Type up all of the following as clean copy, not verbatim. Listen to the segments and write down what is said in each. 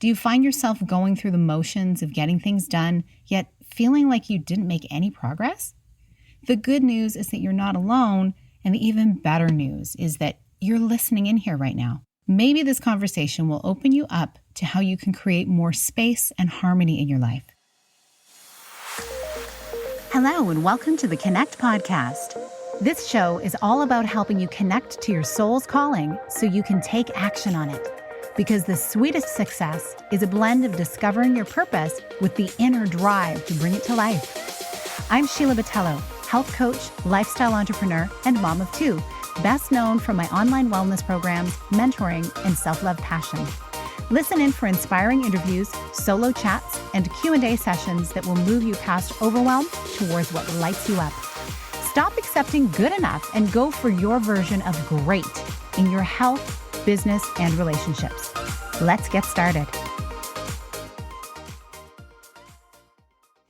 Do you find yourself going through the motions of getting things done, yet feeling like you didn't make any progress? The good news is that you're not alone, and the even better news is that you're listening in here right now. Maybe this conversation will open you up to how you can create more space and harmony in your life. Hello, and welcome to the Connect podcast. This show is all about helping you connect to your soul's calling so you can take action on it. Because the sweetest success is a blend of discovering your purpose with the inner drive to bring it to life. I'm Sheila Botello, health coach, lifestyle entrepreneur, and mom of two, best known for my online wellness programs, mentoring, and self-love passion. Listen in for inspiring interviews, solo chats, and Q&A sessions that will move you past overwhelm towards what lights you up. Stop accepting good enough and go for your version of great in your health, business, and relationships. Let's get started.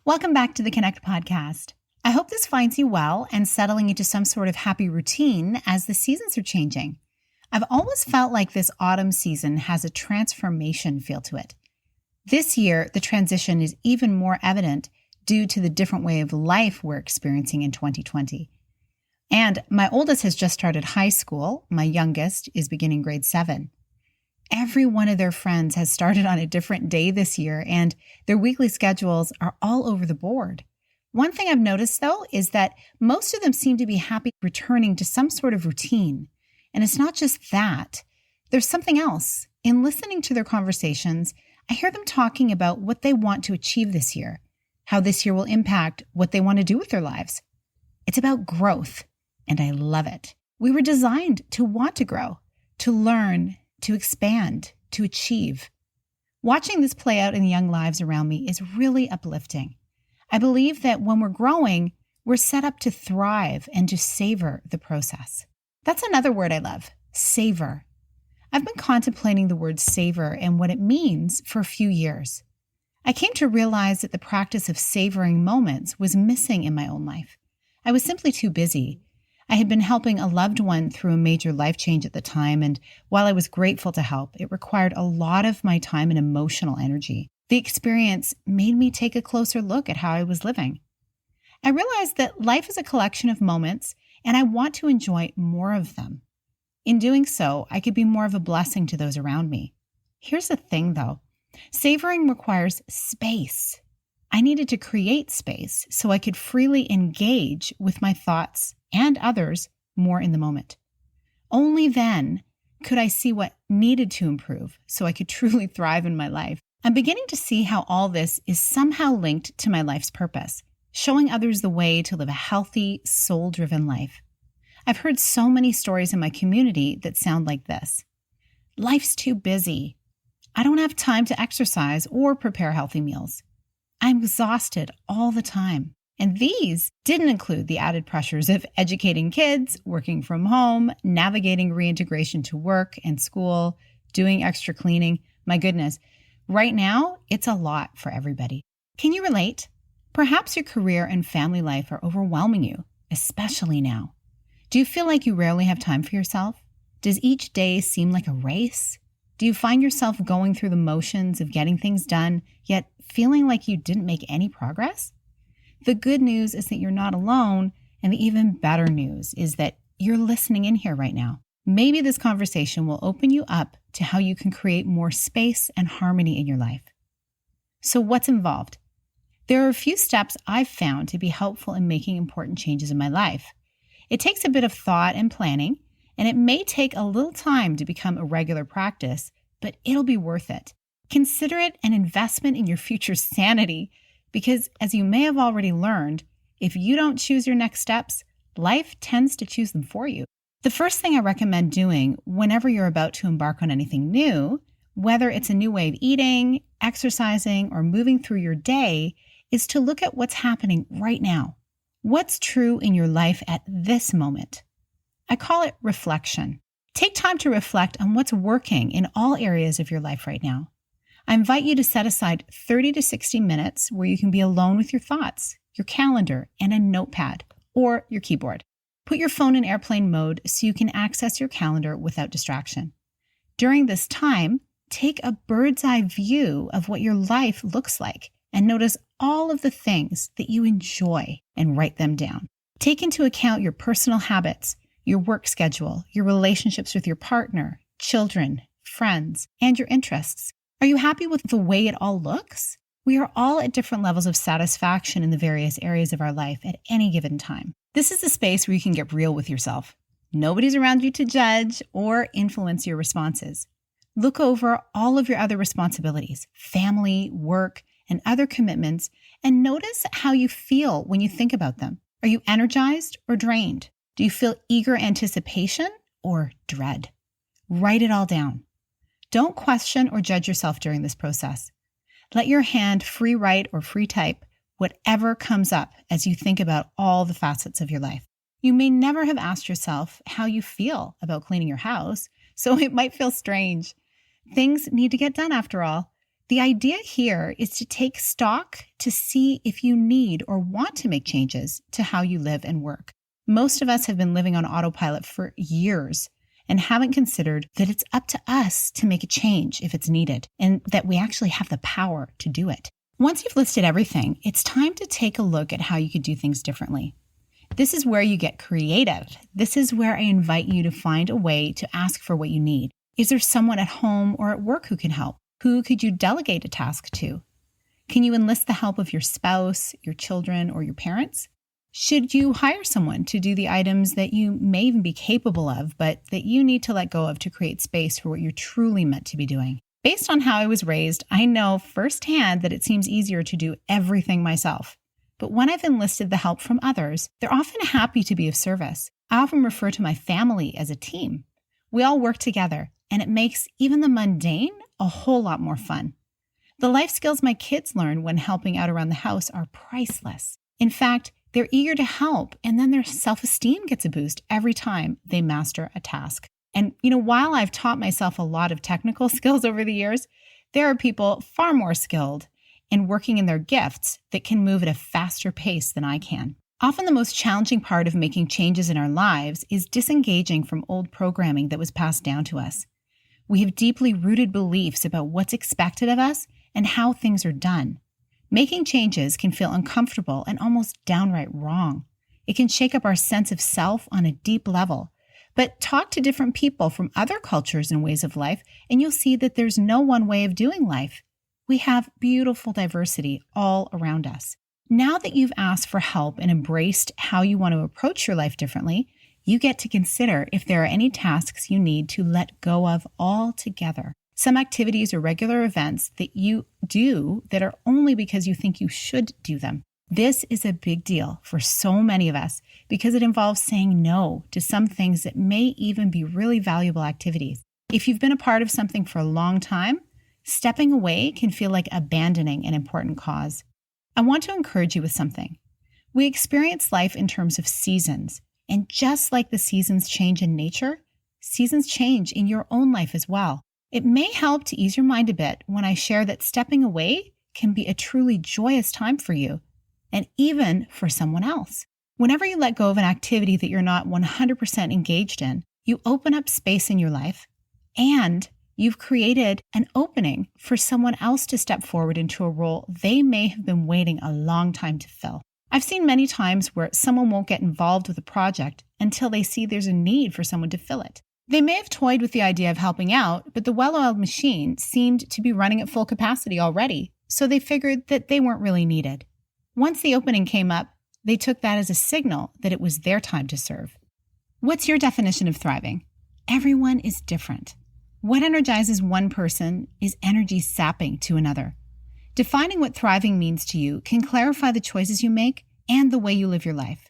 Welcome back to the Connect podcast. I hope this finds you well and settling into some sort of happy routine as the seasons are changing. I've always felt like this autumn season has a transformation feel to it. This year, the transition is even more evident due to the different way of life we're experiencing in 2020. And my oldest has just started high school. My youngest is beginning grade 7. Every one of their friends has started on a different day this year, and their weekly schedules are all over the board. One thing I've noticed, though, is that most of them seem to be happy returning to some sort of routine. And it's not just that. There's something else. In listening to their conversations, I hear them talking about what they want to achieve this year, how this year will impact what they want to do with their lives. It's about growth. And I love it. We were designed to want to grow, to learn, to expand, to achieve. Watching this play out in the young lives around me is really uplifting. I believe that when we're growing, we're set up to thrive and to savor the process. That's another word I love, savor. I've been contemplating the word savor and what it means for a few years. I came to realize that the practice of savoring moments was missing in my own life. I was simply too busy. I had been helping a loved one through a major life change at the time, and while I was grateful to help, it required a lot of my time and emotional energy. The experience made me take a closer look at how I was living. I realized that life is a collection of moments, and I want to enjoy more of them. In doing so, I could be more of a blessing to those around me. Here's the thing, though. Savoring requires space. I needed to create space so I could freely engage with my thoughts and others more in the moment. Only then could I see what needed to improve so I could truly thrive in my life. I'm beginning to see how all this is somehow linked to my life's purpose, showing others the way to live a healthy, soul-driven life. I've heard so many stories in my community that sound like this. Life's too busy. I don't have time to exercise or prepare healthy meals. I'm exhausted all the time. And these didn't include the added pressures of educating kids, working from home, navigating reintegration to work and school, doing extra cleaning. My goodness, right now, it's a lot for everybody. Can you relate? Perhaps your career and family life are overwhelming you, especially now. Do you feel like you rarely have time for yourself? Does each day seem like a race? Do you find yourself going through the motions of getting things done, yet feeling like you didn't make any progress? The good news is that you're not alone, and the even better news is that you're listening in here right now. Maybe this conversation will open you up to how you can create more space and harmony in your life. So what's involved? There are a few steps I've found to be helpful in making important changes in my life. It takes a bit of thought and planning, and it may take a little time to become a regular practice, but it'll be worth it. Consider it an investment in your future sanity, because as you may have already learned, if you don't choose your next steps, life tends to choose them for you. The first thing I recommend doing whenever you're about to embark on anything new, whether it's a new way of eating, exercising, or moving through your day, is to look at what's happening right now. What's true in your life at this moment? I call it reflection. Take time to reflect on what's working in all areas of your life right now. I invite you to set aside 30 to 60 minutes where you can be alone with your thoughts, your calendar, and a notepad or your keyboard. Put your phone in airplane mode so you can access your calendar without distraction. During this time, take a bird's eye view of what your life looks like and notice all of the things that you enjoy and write them down. Take into account your personal habits, your work schedule, your relationships with your partner, children, friends, and your interests. Are you happy with the way it all looks? We are all at different levels of satisfaction in the various areas of our life at any given time. This is the space where you can get real with yourself. Nobody's around you to judge or influence your responses. Look over all of your other responsibilities, family, work, and other commitments, and notice how you feel when you think about them. Are you energized or drained? Do you feel eager anticipation or dread? Write it all down. Don't question or judge yourself during this process. Let your hand free write or free type whatever comes up as you think about all the facets of your life. You may never have asked yourself how you feel about cleaning your house, so it might feel strange. Things need to get done after all. The idea here is to take stock to see if you need or want to make changes to how you live and work. Most of us have been living on autopilot for years and haven't considered that it's up to us to make a change if it's needed, and that we actually have the power to do it. Once you've listed everything, it's time to take a look at how you could do things differently. This is where you get creative. This is where I invite you to find a way to ask for what you need. Is there someone at home or at work who can help? Who could you delegate a task to? Can you enlist the help of your spouse, your children, or your parents? Should you hire someone to do the items that you may even be capable of, but that you need to let go of to create space for what you're truly meant to be doing? Based on how I was raised, I know firsthand that it seems easier to do everything myself. But when I've enlisted the help from others, they're often happy to be of service. I often refer to my family as a team. We all work together, and it makes even the mundane a whole lot more fun. The life skills my kids learn when helping out around the house are priceless. In fact, they're eager to help, and then their self-esteem gets a boost every time they master a task. And, while I've taught myself a lot of technical skills over the years, there are people far more skilled in working in their gifts that can move at a faster pace than I can. Often the most challenging part of making changes in our lives is disengaging from old programming that was passed down to us. We have deeply rooted beliefs about what's expected of us and how things are done. Making changes can feel uncomfortable and almost downright wrong. It can shake up our sense of self on a deep level. But talk to different people from other cultures and ways of life, and you'll see that there's no one way of doing life. We have beautiful diversity all around us. Now that you've asked for help and embraced how you want to approach your life differently, you get to consider if there are any tasks you need to let go of altogether. Some activities or regular events that you do that are only because you think you should do them. This is a big deal for so many of us because it involves saying no to some things that may even be really valuable activities. If you've been a part of something for a long time, stepping away can feel like abandoning an important cause. I want to encourage you with something. We experience life in terms of seasons, and just like the seasons change in nature, seasons change in your own life as well. It may help to ease your mind a bit when I share that stepping away can be a truly joyous time for you, and even for someone else. Whenever you let go of an activity that you're not 100% engaged in, you open up space in your life, and you've created an opening for someone else to step forward into a role they may have been waiting a long time to fill. I've seen many times where someone won't get involved with a project until they see there's a need for someone to fill it. They may have toyed with the idea of helping out, but the well-oiled machine seemed to be running at full capacity already, so they figured that they weren't really needed. Once the opening came up, they took that as a signal that it was their time to serve. What's your definition of thriving? Everyone is different. What energizes one person is energy sapping to another. Defining what thriving means to you can clarify the choices you make and the way you live your life.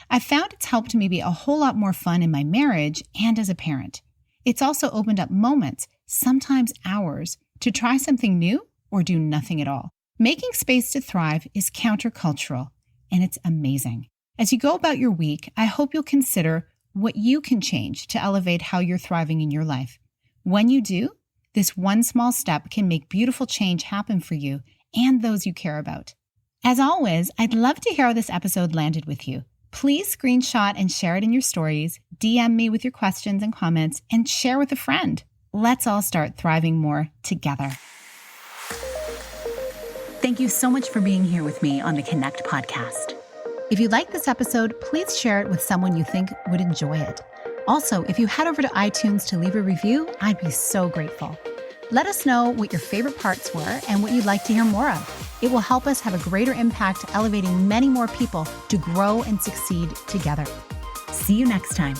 I've found it's helped me be a whole lot more fun in my marriage and as a parent. It's also opened up moments, sometimes hours, to try something new or do nothing at all. Making space to thrive is countercultural, and it's amazing. As you go about your week, I hope you'll consider what you can change to elevate how you're thriving in your life. When you do, this one small step can make beautiful change happen for you and those you care about. As always, I'd love to hear how this episode landed with you. Please screenshot and share it in your stories, DM me with your questions and comments, and share with a friend. Let's all start thriving more together. Thank you so much for being here with me on the Connect podcast. If you like this episode, please share it with someone you think would enjoy it. Also, if you head over to iTunes to leave a review, I'd be so grateful. Let us know what your favorite parts were and what you'd like to hear more of. It will help us have a greater impact, elevating many more people to grow and succeed together. See you next time.